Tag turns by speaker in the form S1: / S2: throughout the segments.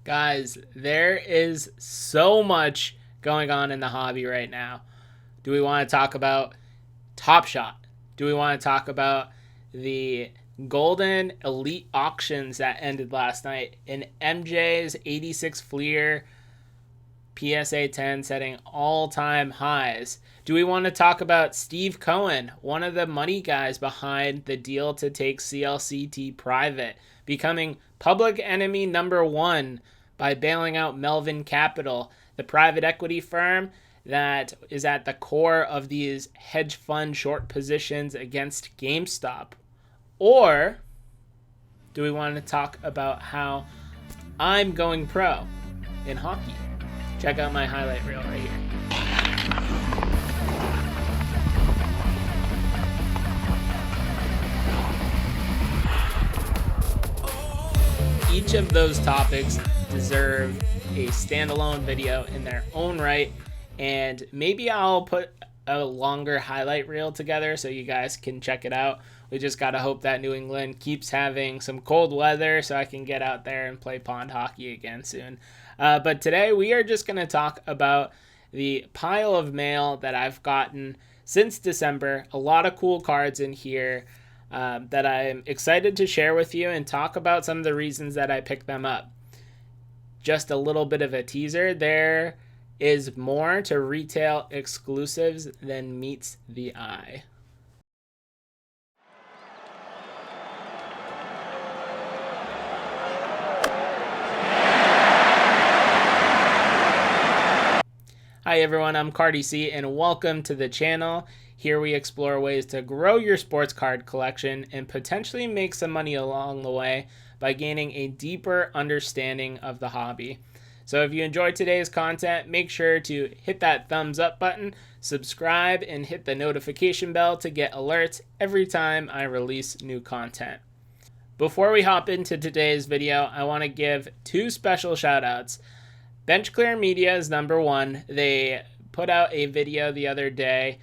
S1: Guys, there is so much going on in the hobby right now. Do we want to talk about Top Shot? Do we want to talk about the Golden Elite auctions that ended last night? In MJ's 86 Fleer PSA 10 setting all-time highs. Do we want to talk about Steve Cohen, one of the money guys behind the deal to take CLCT private, becoming public enemy number one by bailing out Melvin Capital, the private equity firm that is at the core of these hedge fund short positions against GameStop? Or do we want to talk about how I'm going pro in hockey? Check out my highlight reel right here. Each of those topics deserve a standalone video in their own right, and maybe I'll put a longer highlight reel together so you guys can check it out. We just got to hope that New England keeps having some cold weather so I can get out there and play pond hockey again soon. But today we are just going to talk about the pile of mail that I've gotten since December. A lot of cool cards in here that I'm excited to share with you and talk about some of the reasons that I picked them up. Just a little bit of a teaser. There is more to retail exclusives than meets the eye. Hi everyone, I'm Cardi-C and welcome to the channel. Here we explore ways to grow your sports card collection and potentially make some money along the way by gaining a deeper understanding of the hobby. So if you enjoyed today's content, make sure to hit that thumbs up button, subscribe, and hit the notification bell to get alerts every time I release new content. Before we hop into today's video, I want to give two special shout outs. Benchclear Media is number one. They put out a video the other day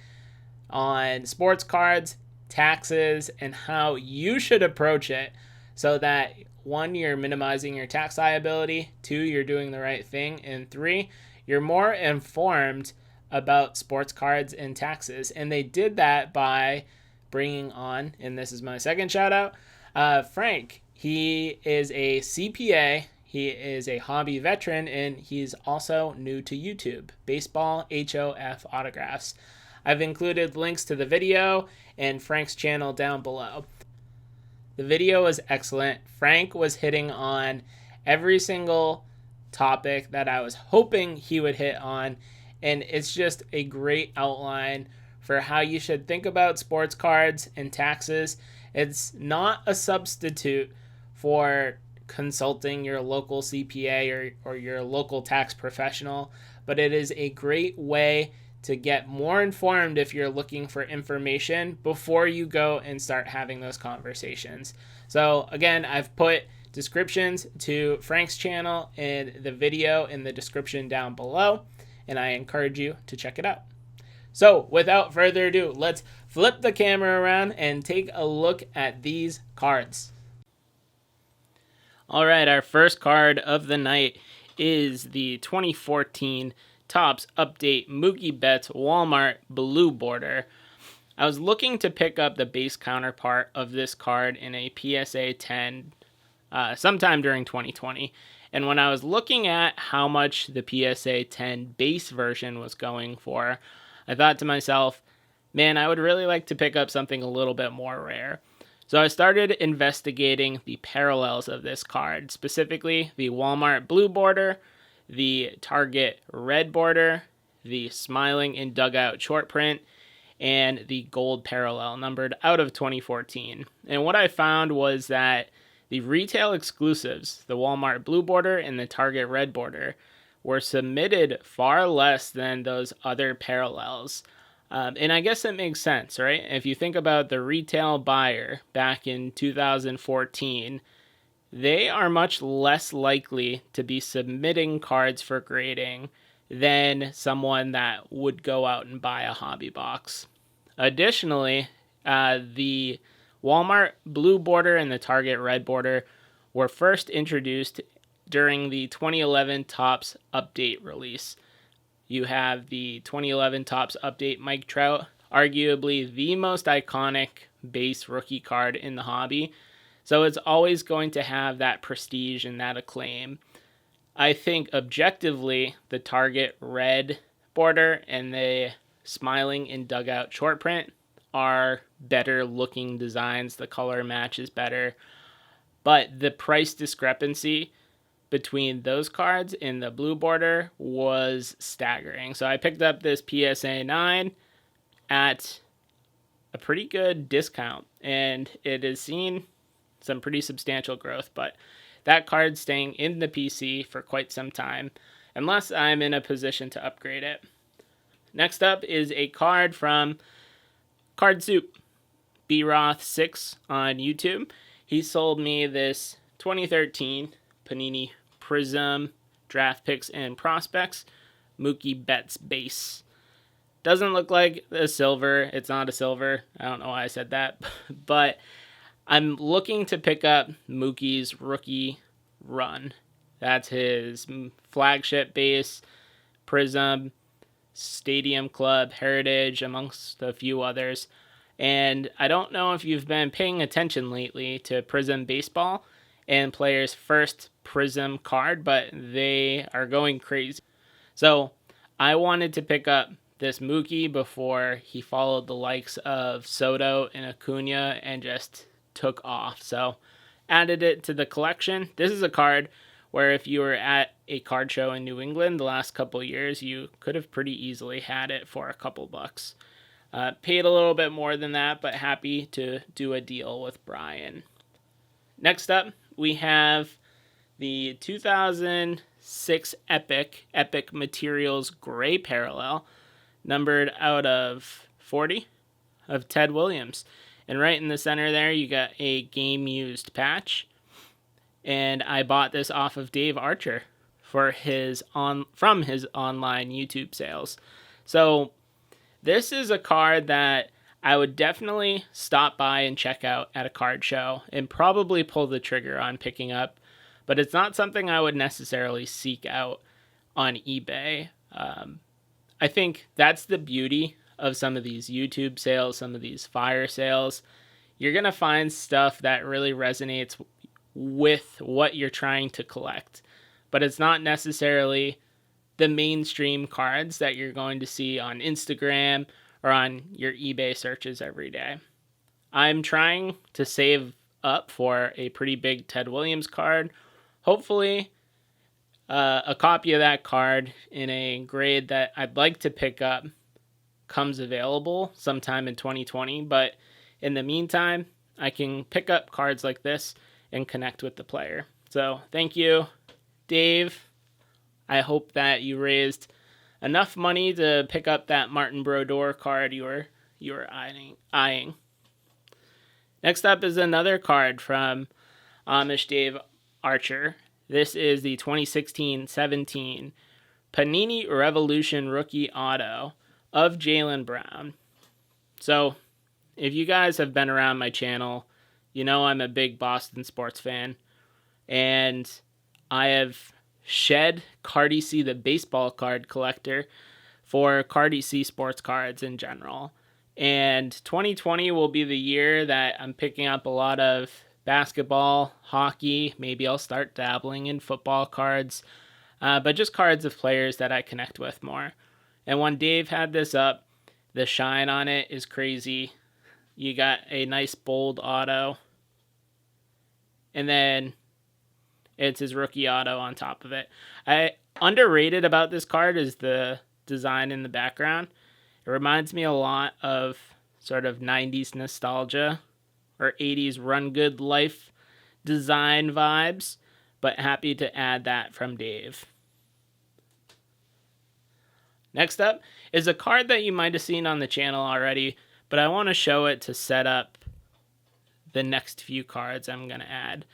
S1: on sports cards, taxes, and how you should approach it so that 1, you're minimizing your tax liability, 2, you're doing the right thing, and 3, you're more informed about sports cards and taxes. And they did that by bringing on, and this is my second shout out, Frank. He is a CPA. He is a hobby veteran, and he's also new to YouTube. Baseball HOF Autographs. I've included links to the video and Frank's channel down below. The video was excellent. Frank was hitting on every single topic that I was hoping he would hit on, and it's just a great outline for how you should think about sports cards and taxes. It's not a substitute for consulting your local CPA or your local tax professional, but it is a great way to get more informed if you're looking for information before you go and start having those conversations. So again, I've put descriptions to Frank's channel and the video in the description down below, and I encourage you to check it out. So without further ado, let's flip the camera around and take a look at these cards. All right, our first card of the night is the 2014 Topps Update Mookie Betts Walmart Blue Border. I was looking to pick up the base counterpart of this card in a PSA 10 sometime during 2020. And when I was looking at how much the PSA 10 base version was going for, I thought to myself, man, I would really like to pick up something a little bit more rare. So I started investigating the parallels of this card, specifically the Walmart Blue Border, the Target Red Border, the Smiling in Dugout short print, and the Gold Parallel numbered out of 2014. And what I found was that the retail exclusives, the Walmart Blue Border and the Target Red Border, were submitted far less than those other parallels. And I guess it makes sense, right? If you think about the retail buyer back in 2014, they are much less likely to be submitting cards for grading than someone that would go out and buy a hobby box. Additionally, the Walmart Blue Border and the Target Red Border were first introduced during the 2011 Topps Update release. You have the 2011 Topps Update Mike Trout, arguably the most iconic base rookie card in the hobby. So it's always going to have that prestige and that acclaim. I think objectively, the Target red border and the smiling in dugout short print are better looking designs. The color match is better. But the price discrepancy between those cards and the blue border was staggering. So I picked up this PSA 9 at a pretty good discount, and it has seen some pretty substantial growth, but that card's staying in the PC for quite some time, unless I'm in a position to upgrade it. Next up is a card from Card Soup, BRoth6 on YouTube. He sold me this 2013 Panini Prism Draft Picks and Prospects Mookie Betts base. Doesn't look like a silver. It's not a silver. I don't know why I said that, but I'm looking to pick up Mookie's rookie run. That's his flagship base, Prism, Stadium Club, Heritage, amongst a few others. And I don't know if you've been paying attention lately to Prism Baseball and players' first Prism card, but they are going crazy. So I wanted to pick up this Mookie before he followed the likes of Soto and Acuna and just took off. So added it to the collection. This is a card where if you were at a card show in New England the last couple years, you could have pretty easily had it for a couple bucks. Paid a little bit more than that, but happy to do a deal with Brian. Next up, we have the 2006 Epic Materials Gray Parallel, numbered out of 40, of Ted Williams. And right in the center there, you got a game-used patch. And I bought this off of Dave Archer from his online YouTube sales. So this is a card that I would definitely stop by and check out at a card show and probably pull the trigger on picking up. But it's not something I would necessarily seek out on eBay. I think that's the beauty of some of these YouTube sales, some of these fire sales. You're going to find stuff that really resonates with what you're trying to collect. But it's not necessarily the mainstream cards that you're going to see on Instagram or on your eBay searches every day. I'm trying to save up for a pretty big Ted Williams card. Hopefully, a copy of that card in a grade that I'd like to pick up comes available sometime in 2020. But in the meantime, I can pick up cards like this and connect with the player. So thank you, Dave. I hope that you raised enough money to pick up that Martin Brodeur card you were eyeing. Next up is another card from AmishDaveArcher. This is the 2016-17 Panini Revolution Rookie Auto of Jaylen Brown. So, if you guys have been around my channel, you know I'm a big Boston sports fan. And I have shed Cardi-C, the baseball card collector, for Cardi-C sports cards in general. And 2020 will be the year that I'm picking up a lot of basketball, hockey. Maybe I'll start dabbling in football cards, but just cards of players that I connect with more. And when Dave had this up, the shine on it is crazy. You got a nice bold auto, and then it's his rookie auto on top of it. Underrated about this card is the design in the background. It reminds me a lot of sort of 90s nostalgia or 80s Run Good Life design vibes, but happy to add that from Dave. Next up is a card that you might have seen on the channel already, but I want to show it to set up the next few cards I'm going to add.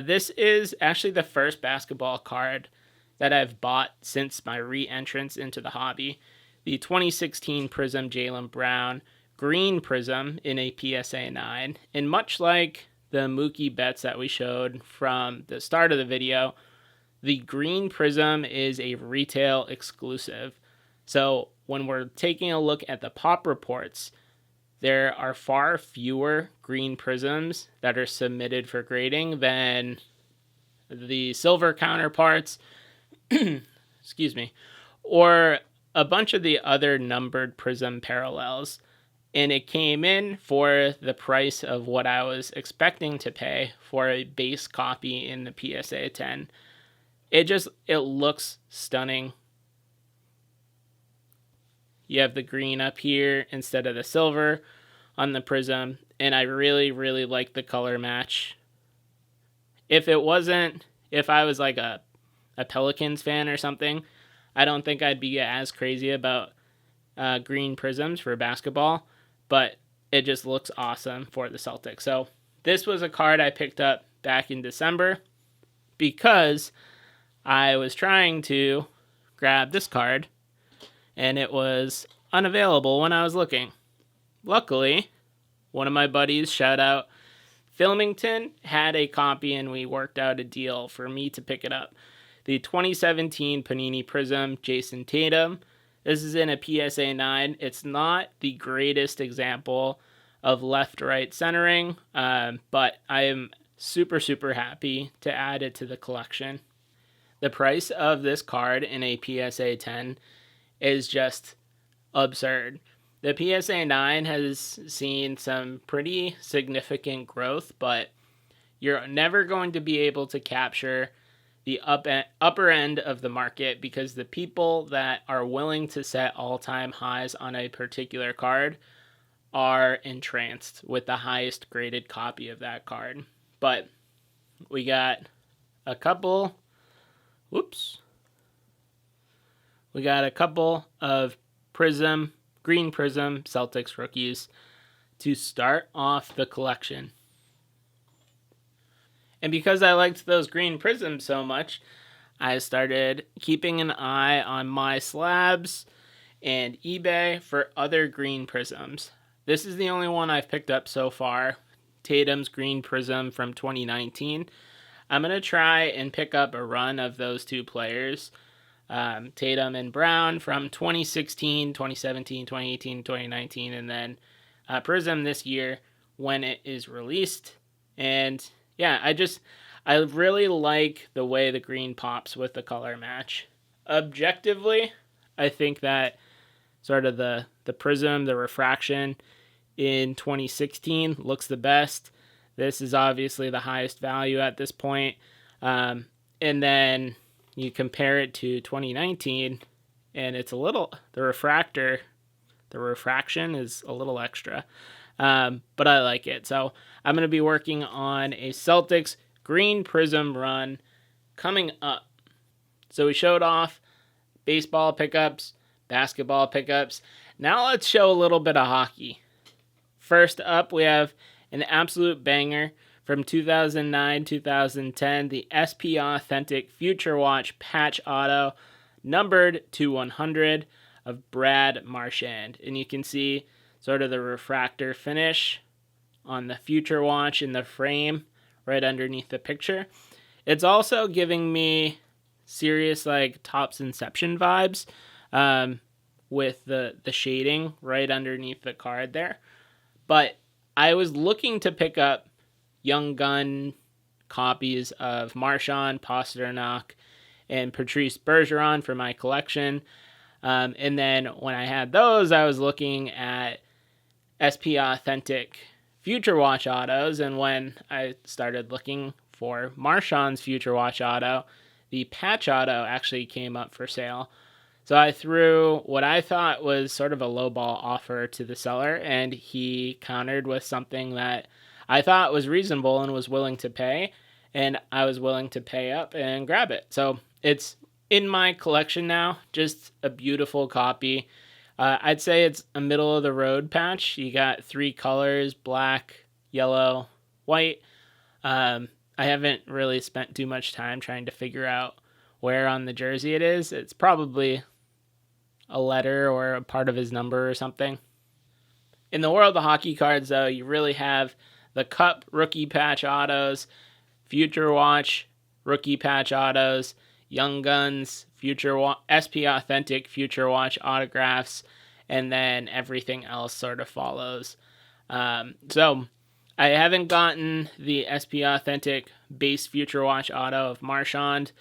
S1: This is actually the first basketball card that I've bought since my re-entrance into the hobby. The 2016 Prism Jaylen Brown green Prism in a PSA 9. And much like the Mookie Betts that we showed from the start of the video, the green prism is a retail exclusive. So when we're taking a look at the pop reports, there are far fewer green prisms that are submitted for grading than the silver counterparts, excuse me, or a bunch of the other numbered prism parallels. And it came in for the price of what I was expecting to pay for a base copy in the PSA 10. It looks stunning. You have the green up here instead of the silver on the prism, and I really, really like the color match. If I was like a Pelicans fan or something, I don't think I'd be as crazy about green prisms for basketball, but it just looks awesome for the Celtics. So this was a card I picked up back in December because I was trying to grab this card, and it was unavailable when I was looking. Luckily, one of my buddies, shout out Philmington, had a copy, and we worked out a deal for me to pick it up. The 2017 Panini Prism Jason Tatum. This is in a PSA 9. It's not the greatest example of left-right centering, but I am super, super happy to add it to the collection. The price of this card in a PSA 10 is just absurd. The PSA 9 has seen some pretty significant growth, but you're never going to be able to capture the upper end of the market because the people that are willing to set all-time highs on a particular card are entranced with the highest graded copy of that card. But we got a couple of green prism Celtics rookies to start off the collection. And because I liked those green prisms so much, I started keeping an eye on my slabs and eBay for other green prisms. This is the only one I've picked up so far, Tatum's green prism from 2019. I'm going to try and pick up a run of those two players, Tatum and Brown from 2016, 2017, 2018, 2019, and then Prism this year when it is released. And yeah, I really like the way the green pops with the color match. Objectively, I think that sort of the prism, the refraction in 2016 looks the best. This is obviously the highest value at this point. And then you compare it to 2019, and it's the refraction is a little extra. But I like it. So I'm going to be working on a Celtics green prism run coming up. So we showed off baseball pickups, basketball pickups. Now let's show a little bit of hockey. First up, we have an absolute banger from 2009-2010, the SP Authentic Future Watch Patch Auto, numbered to 100 of Brad Marchand. And you can see sort of the refractor finish on the Future Watch in the frame right underneath the picture. It's also giving me serious like Topps Inception vibes with the shading right underneath the card there. But I was looking to pick up Young Gun copies of Marchand, Pasternak, and Patrice Bergeron for my collection. And then when I had those, I was looking at SP Authentic Future Watch Autos. And when I started looking for Marchand's Future Watch Auto, the Patch Auto actually came up for sale. So I threw what I thought was sort of a lowball offer to the seller, and he countered with something that I thought was reasonable and was willing to pay, and I was willing to pay up and grab it. So it's in my collection now, just a beautiful copy. I'd say it's a middle-of-the-road patch. You got 3 colors, black, yellow, white. I haven't really spent too much time trying to figure out where on the jersey it is. It's probably a letter or a part of his number or something. In the world of hockey cards, though, you really have the Cup rookie patch autos, Future Watch rookie patch autos. Young Guns, SP Authentic Future Watch autographs, and then everything else sort of follows. So I haven't gotten the SP Authentic base Future Watch auto of Marchand,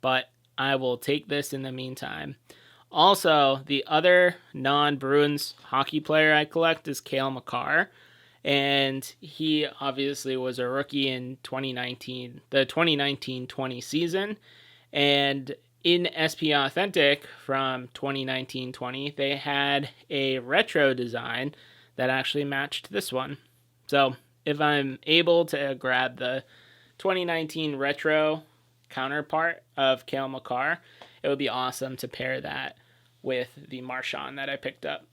S1: but I will take this in the meantime. Also, the other non-Bruins hockey player I collect is Cale Makar, and he obviously was a rookie in 2019, the 2019-20 season, and in SP Authentic from 2019-20, they had a retro design that actually matched this one. So if I'm able to grab the 2019 retro counterpart of Cale Makar, it would be awesome to pair that with the Marchand that I picked up.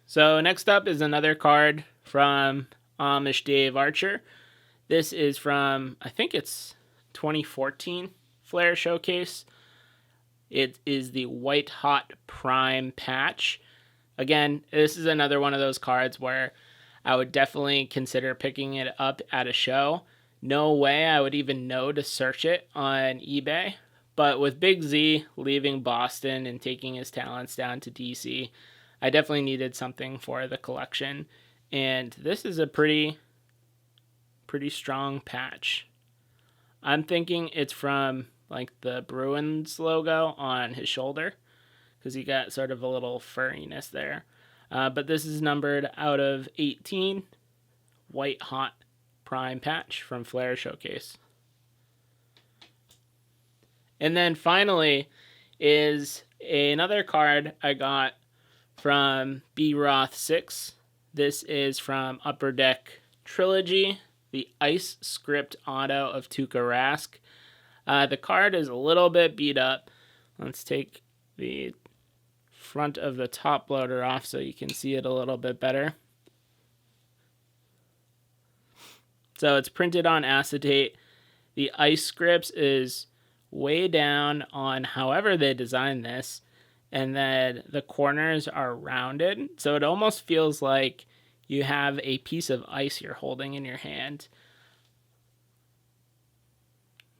S1: So next up is another card from AmishDaveArcher. This is from, I think it's 2014 Flair Showcase. It is the White Hot Prime patch. Again, this is another one of those cards where I would definitely consider picking it up at a show. No way I would even know to search it on eBay. But with Big Z leaving Boston and taking his talents down to DC, I definitely needed something for the collection. And this is a pretty strong patch. I'm thinking it's from like the Bruins logo on his shoulder, because he got sort of a little furriness there. But this is numbered out of 18, White Hot Prime patch from Flair Showcase. And then finally is another card I got from B. Roth 6. This is from Upper Deck Trilogy, the Ice Script Auto of Tuukka Rask. The card is a little bit beat up. Let's take the front of the top loader off so you can see it a little bit better. So it's printed on acetate. The ice scripts is way down on however they designed this, and then the corners are rounded, so it almost feels like you have a piece of ice you're holding in your hand.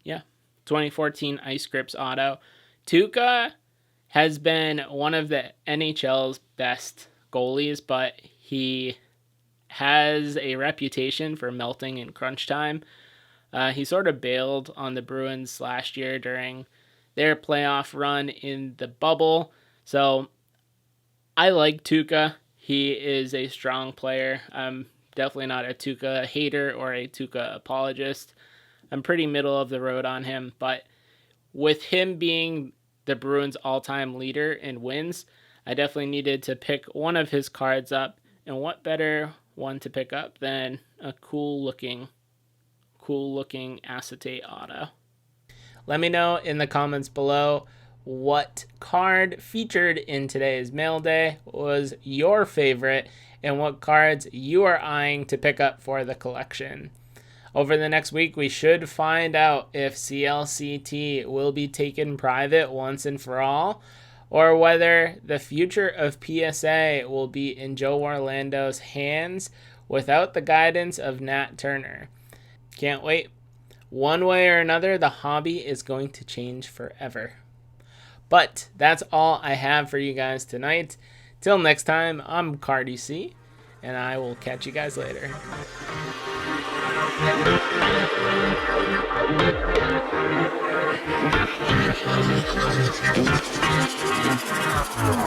S1: Yeah, 2014 Ice Scripts Auto. Tuukka has been one of the NHL's best goalies, but he has a reputation for melting in crunch time. He sort of bailed on the Bruins last year during their playoff run in the bubble. So I like Tuukka. He is a strong player. I'm definitely not a Tuukka hater or a Tuukka apologist. I'm pretty middle of the road on him. But with him being the Bruins' all-time leader in wins, I definitely needed to pick one of his cards up. And what better one to pick up than a cool looking acetate auto. Let me know in the comments below what card featured in today's mail day was your favorite and what cards you are eyeing to pick up for the collection. Over the next week, we should find out if CLCT will be taken private once and for all, or whether the future of PSA will be in Joe Orlando's hands without the guidance of Nat Turner. Can't wait. One way or another, the hobby is going to change forever. But that's all I have for you guys tonight. Till next time, I'm Cardi-C, and I will catch you guys later.